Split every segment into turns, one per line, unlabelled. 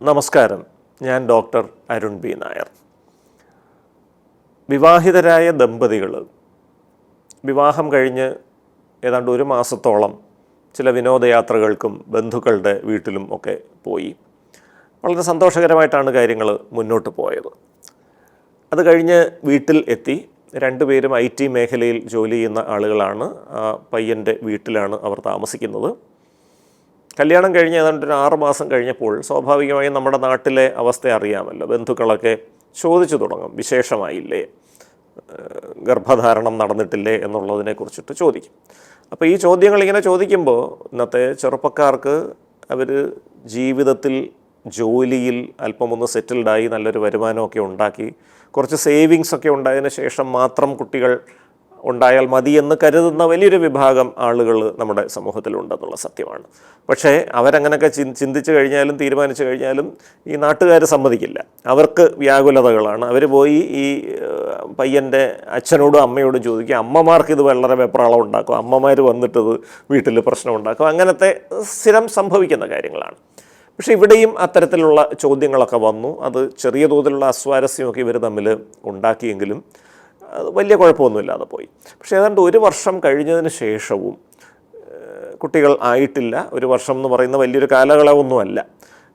നമസ്കാരം. ഞാൻ doctor Arun B Nair. വിവാഹിതരായ ദമ്പതികൾ വിവാഹം കഴിഞ്ഞ് ഏതാണ്ട് ഒരു മാസത്തോളം ചില വിനോദയാത്രകൾക്കും ബന്ധുക്കളുടെ വീട്ടിലും ഒക്കെ പോയി. വളരെ സന്തോഷകരമായിട്ടാണ് കാര്യങ്ങൾ മുന്നോട്ട് പോയത്. അത് കഴിഞ്ഞ് വീട്ടിൽ എത്തി. രണ്ടുപേരും IT മേഖലയിൽ ജോലി ചെയ്യുന്ന ആളുകളാണ്. പയ്യൻ്റെ വീട്ടിലാണ് അവർ താമസിക്കുന്നത്. കല്യാണം കഴിഞ്ഞ് ഏതാണ്ട് ഒരു 6 മാസം കഴിഞ്ഞപ്പോൾ സ്വാഭാവികമായും നമ്മുടെ നാട്ടിലെ അവസ്ഥ അറിയാമല്ലോ. ബന്ധുക്കളൊക്കെ ചോദിച്ചു തുടങ്ങും, വിശേഷമായില്ലേ, ഗർഭധാരണം നടന്നിട്ടില്ലേ എന്നുള്ളതിനെക്കുറിച്ചിട്ട് ചോദിക്കും. അപ്പോൾ ഈ ചോദ്യങ്ങൾ ഇങ്ങനെ ചോദിക്കുമ്പോൾ ഇന്നത്തെ ചെറുപ്പക്കാർക്ക് അവർ ജീവിതത്തിൽ ജോലിയിൽ അല്പമൊന്ന് സെറ്റിൽഡായി നല്ലൊരു വരുമാനമൊക്കെ ഉണ്ടാക്കി കുറച്ച് സേവിങ്സൊക്കെ ഉണ്ടായതിനു ശേഷം മാത്രം കുട്ടികൾ ഉണ്ടായാൽ മതി എന്ന് കരുതുന്ന വലിയൊരു വിഭാഗം ആളുകൾ നമ്മുടെ സമൂഹത്തിലുണ്ടെന്നുള്ള സത്യമാണ്. പക്ഷേ അവരങ്ങനെയൊക്കെ ചിന്തിച്ചു കഴിഞ്ഞാലും തീരുമാനിച്ചു കഴിഞ്ഞാലും ഈ നാട്ടുകാർ സമ്മതിക്കില്ല. അവർക്ക് വ്യാകുലതകളാണ്. അവർ പോയി ഈ പയ്യൻ്റെ അച്ഛനോടും അമ്മയോടും ചോദിക്കും. അമ്മമാർക്ക് ഇത് വളരെ വെപ്രാളം ഉണ്ടാക്കും, അമ്മമാർ വന്നിട്ടത് വീട്ടിൽ പ്രശ്നം ഉണ്ടാക്കും. അങ്ങനത്തെ സ്ഥിരം സംഭവിക്കുന്ന കാര്യങ്ങളാണ്. പക്ഷേ ഇവിടെയും അത്തരത്തിലുള്ള ചോദ്യങ്ങളൊക്കെ വന്നു. അത് ചെറിയ തോതിലുള്ള അസ്വാരസ്യമൊക്കെ ഇവർ തമ്മിൽ ഉണ്ടാക്കിയെങ്കിലും വലിയ കുഴപ്പമൊന്നുമില്ലാതെ പോയി. പക്ഷേ ഏതാണ്ട് 1 വർഷം കഴിഞ്ഞതിന് ശേഷവും കുട്ടികൾ ആയിട്ടില്ല. 1 വർഷം എന്ന് പറയുന്ന വലിയൊരു കാലയളവൊന്നുമല്ല.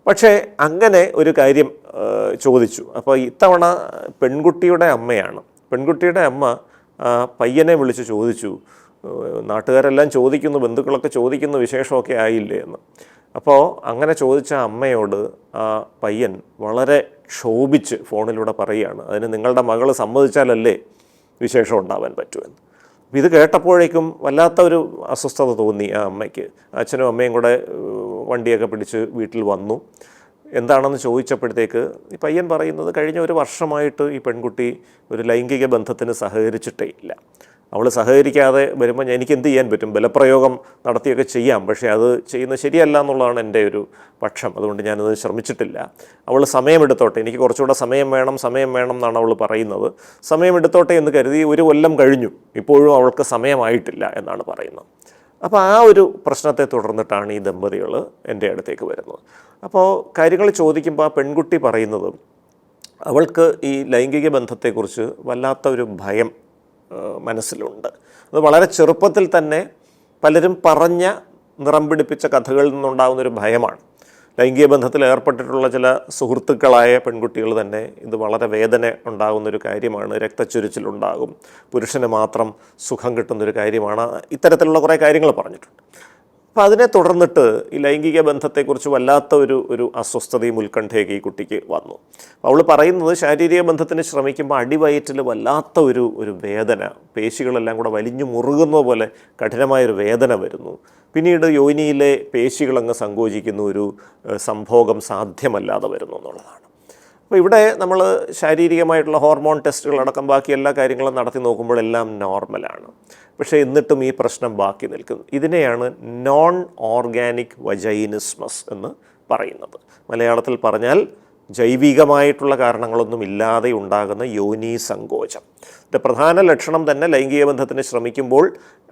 പക്ഷേ അങ്ങനെ ഒരു കാര്യം ചോദിച്ചു. അപ്പോൾ ഇത്തവണ പെൺകുട്ടിയുടെ അമ്മയാണ്. പെൺകുട്ടിയുടെ അമ്മ പയ്യനെ വിളിച്ച് ചോദിച്ചു, നാട്ടുകാരെല്ലാം ചോദിക്കുന്നു, ബന്ധുക്കളൊക്കെ ചോദിക്കുന്നു, വിശേഷമൊക്കെ ആയില്ലേ എന്ന്. അപ്പോൾ അങ്ങനെ ചോദിച്ച അമ്മയോട് ആ പയ്യൻ വളരെ ക്ഷോഭിച്ച് ഫോണിലൂടെ പറയുകയാണ്, അതിന് നിങ്ങളുടെ മകൾ സമ്മതിച്ചാലല്ലേ വിശേഷം ഉണ്ടാവാൻ പറ്റുമെന്ന്. ഇത് കേട്ടപ്പോഴേക്കും വല്ലാത്ത ഒരു അസ്വസ്ഥത തോന്നി ആ അമ്മയ്ക്ക്. അച്ഛനും അമ്മയും കൂടെ വണ്ടിയൊക്കെ പിടിച്ച് വീട്ടിൽ വന്നു. എന്താണെന്ന് ചോദിച്ചപ്പോഴത്തേക്ക് ഈ പയ്യൻ പറയുന്നത്, കഴിഞ്ഞ 1 വർഷമായിട്ട് ഈ പെൺകുട്ടി ഒരു ലൈംഗിക ബന്ധത്തിന് സഹകരിച്ചിട്ടേ ഇല്ല. അവൾ സഹകരിക്കാതെ വരുമ്പോൾ എനിക്ക് എന്ത് ചെയ്യാൻ പറ്റും? ബലപ്രയോഗം നടത്തിയൊക്കെ ചെയ്യാം, പക്ഷേ അത് ചെയ്യുന്നത് ശരിയല്ല എന്നുള്ളതാണ് എൻ്റെ ഒരു പക്ഷം. അതുകൊണ്ട് ഞാനത് ശ്രമിച്ചിട്ടില്ല. അവൾ സമയമെടുത്തോട്ടെ, എനിക്ക് കുറച്ചുകൂടെ സമയം വേണം എന്നാണ് അവൾ പറയുന്നത്. സമയമെടുത്തോട്ടെ എന്ന് കരുതി 1 കൊല്ലം കഴിഞ്ഞു, ഇപ്പോഴും അവൾക്ക് സമയമായിട്ടില്ല എന്നാണ് പറയുന്നത്. അപ്പോൾ ആ ഒരു പ്രശ്നത്തെ തുടർന്നിട്ടാണ് ഈ ദമ്പതികൾ എൻ്റെ അടുത്തേക്ക് വരുന്നത്. അപ്പോൾ കാര്യങ്ങൾ ചോദിക്കുമ്പോൾ ആ പെൺകുട്ടി പറയുന്നത്, അവൾക്ക് ഈ ലൈംഗിക ബന്ധത്തെക്കുറിച്ച് വല്ലാത്ത ഒരു ഭയം മനസ്സിലുണ്ട്. അത് വളരെ ചെറുപ്പത്തിൽ തന്നെ പലരും പറഞ്ഞ നിറം പിടിപ്പിച്ച കഥകളിൽ നിന്നുണ്ടാകുന്നൊരു ഭയമാണ്. ലൈംഗിക ബന്ധത്തിൽ ഏർപ്പെട്ടിട്ടുള്ള ചില സുഹൃത്തുക്കളായ പെൺകുട്ടികൾ തന്നെ ഇത് വളരെ വേദന ഉണ്ടാകുന്നൊരു കാര്യമാണ്, രക്തച്ചൊരിച്ചിലുണ്ടാകും, പുരുഷന് മാത്രം സുഖം കിട്ടുന്നൊരു കാര്യമാണ്, ഇത്തരത്തിലുള്ള കുറേ കാര്യങ്ങൾ പറഞ്ഞിട്ടുണ്ട്. അപ്പോൾ അതിനെ തുടർന്നിട്ട് ഈ ലൈംഗിക ബന്ധത്തെക്കുറിച്ച് വല്ലാത്ത ഒരു അസ്വസ്ഥതയും ഉത്കണ്ഠയൊക്കെ ഈ കുട്ടിക്ക് വന്നു. അവൾ പറയുന്നത്, ശാരീരിക ബന്ധത്തിന് ശ്രമിക്കുമ്പോൾ അടിവയറ്റിൽ വല്ലാത്ത ഒരു വേദന, പേശികളെല്ലാം കൂടെ വലിഞ്ഞു മുറുകുന്ന പോലെ കഠിനമായൊരു വേദന വരുന്നു. പിന്നീട് യോനിയിലെ പേശികളങ്ങ് സങ്കോചിക്കുന്നു, ഒരു സംഭോഗം സാധ്യമല്ലാതെ വരുന്നു എന്നുള്ളതാണ്. അപ്പോൾ ഇവിടെ നമ്മൾ ശാരീരികമായിട്ടുള്ള ഹോർമോൺ ടെസ്റ്റുകളടക്കം ബാക്കി എല്ലാ കാര്യങ്ങളും നടത്തി നോക്കുമ്പോഴെല്ലാം നോർമലാണ്. പക്ഷേ എന്നിട്ടും ഈ പ്രശ്നം ബാക്കി നിൽക്കുന്നു. ഇതിനെയാണ് നോൺ ഓർഗാനിക് വജൈനിസ്മസ് എന്ന് പറയുന്നത്. മലയാളത്തിൽ പറഞ്ഞാൽ ജൈവികമായിട്ടുള്ള കാരണങ്ങളൊന്നും ഇല്ലാതെ ഉണ്ടാകുന്ന യോനി സങ്കോചം. ഇതിൻ്റെ പ്രധാന ലക്ഷണം തന്നെ ലൈംഗിക ബന്ധത്തിന് ശ്രമിക്കുമ്പോൾ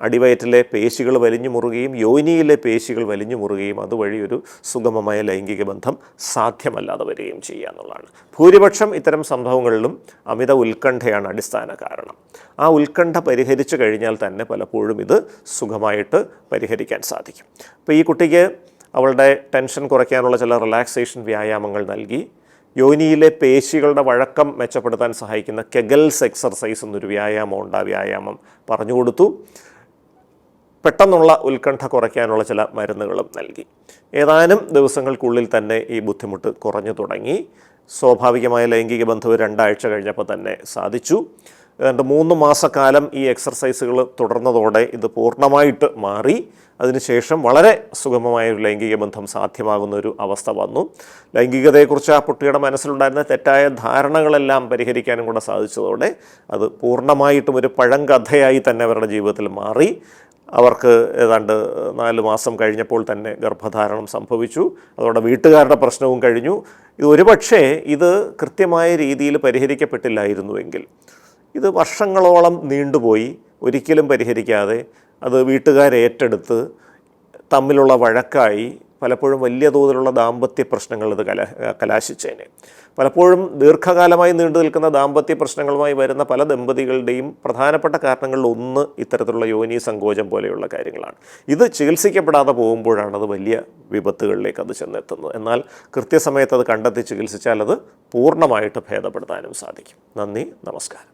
അടിവയറ്റിലെ പേശികൾ വലിഞ്ഞു മുറുകയും യോനിയിലെ പേശികൾ വലിഞ്ഞു മുറുകയും അതുവഴി ഒരു സുഗമമായ ലൈംഗിക ബന്ധം സാധ്യമല്ലാതെ വരികയും ചെയ്യുക എന്നുള്ളതാണ്. ഭൂരിപക്ഷം ഇത്തരം സംഭവങ്ങളിലും അമിത ഉത്കണ്ഠയാണ് അടിസ്ഥാന കാരണം. ആ ഉത്കണ്ഠ പരിഹരിച്ചു കഴിഞ്ഞാൽ തന്നെ പലപ്പോഴും ഇത് സുഖമായിട്ട് പരിഹരിക്കാൻ സാധിക്കും. അപ്പോൾ ഈ കുട്ടിക്ക് അവളുടെ ടെൻഷൻ കുറയ്ക്കാനുള്ള ചില റിലാക്സേഷൻ വ്യായാമങ്ങൾ നൽകി. യോനിയിലെ പേശികളുടെ വഴക്കം മെച്ചപ്പെടുത്താൻ സഹായിക്കുന്ന കെഗൽസ് എക്സർസൈസ് എന്നൊരു വ്യായാമമുണ്ട്. ആ വ്യായാമം പറഞ്ഞു കൊടുത്തു. പെട്ടെന്നുള്ള ഉത്കണ്ഠ കുറയ്ക്കാനുള്ള ചില മരുന്നുകളും നൽകി. ഏതാനും ദിവസങ്ങൾക്കുള്ളിൽ തന്നെ ഈ ബുദ്ധിമുട്ട് കുറഞ്ഞു തുടങ്ങി. സ്വാഭാവികമായ ലൈംഗിക ബന്ധം 2 ആഴ്ച കഴിഞ്ഞപ്പോൾ തന്നെ സാധിച്ചു. ഏതാണ്ട് 3 മാസക്കാലം ഈ എക്സർസൈസുകൾ തുടർന്നതോടെ ഇത് പൂർണ്ണമായിട്ട് മാറി. അതിനുശേഷം വളരെ സുഗമമായൊരു ലൈംഗിക ബന്ധം സാധ്യമാകുന്നൊരു അവസ്ഥ വന്നു. ലൈംഗികതയെക്കുറിച്ച് ആ കുട്ടിയുടെ മനസ്സിലുണ്ടായിരുന്ന തെറ്റായ ധാരണകളെല്ലാം പരിഹരിക്കാനും കൂടെ സാധിച്ചതോടെ അത് പൂർണ്ണമായിട്ടും ഒരു പഴങ്കഥയായി തന്നെ അവരുടെ ജീവിതത്തിൽ മാറി. അവർക്ക് ഏതാണ്ട് 4 മാസം കഴിഞ്ഞപ്പോൾ തന്നെ ഗർഭധാരണം സംഭവിച്ചു. അതോടെ വീട്ടുകാരുടെ പ്രശ്നവും കഴിഞ്ഞു. ഇത് ഒരുപക്ഷേ ഇത് കൃത്യമായ രീതിയിൽ പരിഹരിക്കപ്പെട്ടില്ലായിരുന്നുവെങ്കിൽ ഇത് വർഷങ്ങളോളം നീണ്ടുപോയി, ഒരിക്കലും പരിഹരിക്കാതെ അത് വീട്ടുകാരേറ്റെടുത്ത് തമ്മിലുള്ള വഴക്കായി പലപ്പോഴും വലിയ തോതിലുള്ള ദാമ്പത്യ പ്രശ്നങ്ങൾ ഇത് കലാശിച്ചേനെ. പലപ്പോഴും ദീർഘകാലമായി നീണ്ടു നിൽക്കുന്ന ദാമ്പത്യ പ്രശ്നങ്ങളുമായി വരുന്ന പല ദമ്പതികളുടെയും പ്രധാനപ്പെട്ട കാരണങ്ങളിലൊന്ന് ഇത്തരത്തിലുള്ള യോനി സങ്കോചം പോലെയുള്ള കാര്യങ്ങളാണ്. ഇത് ചികിത്സിക്കപ്പെടാതെ പോകുമ്പോഴാണ് അത് വലിയ വിപത്തുകളിലേക്ക് അത് ചെന്നെത്തുന്നത്. എന്നാൽ കൃത്യസമയത്ത് അത് കണ്ടെത്തി ചികിത്സിച്ചാൽ അത് പൂർണ്ണമായിട്ട് ഭേദപ്പെടുത്താനും സാധിക്കും. നന്ദി, നമസ്കാരം.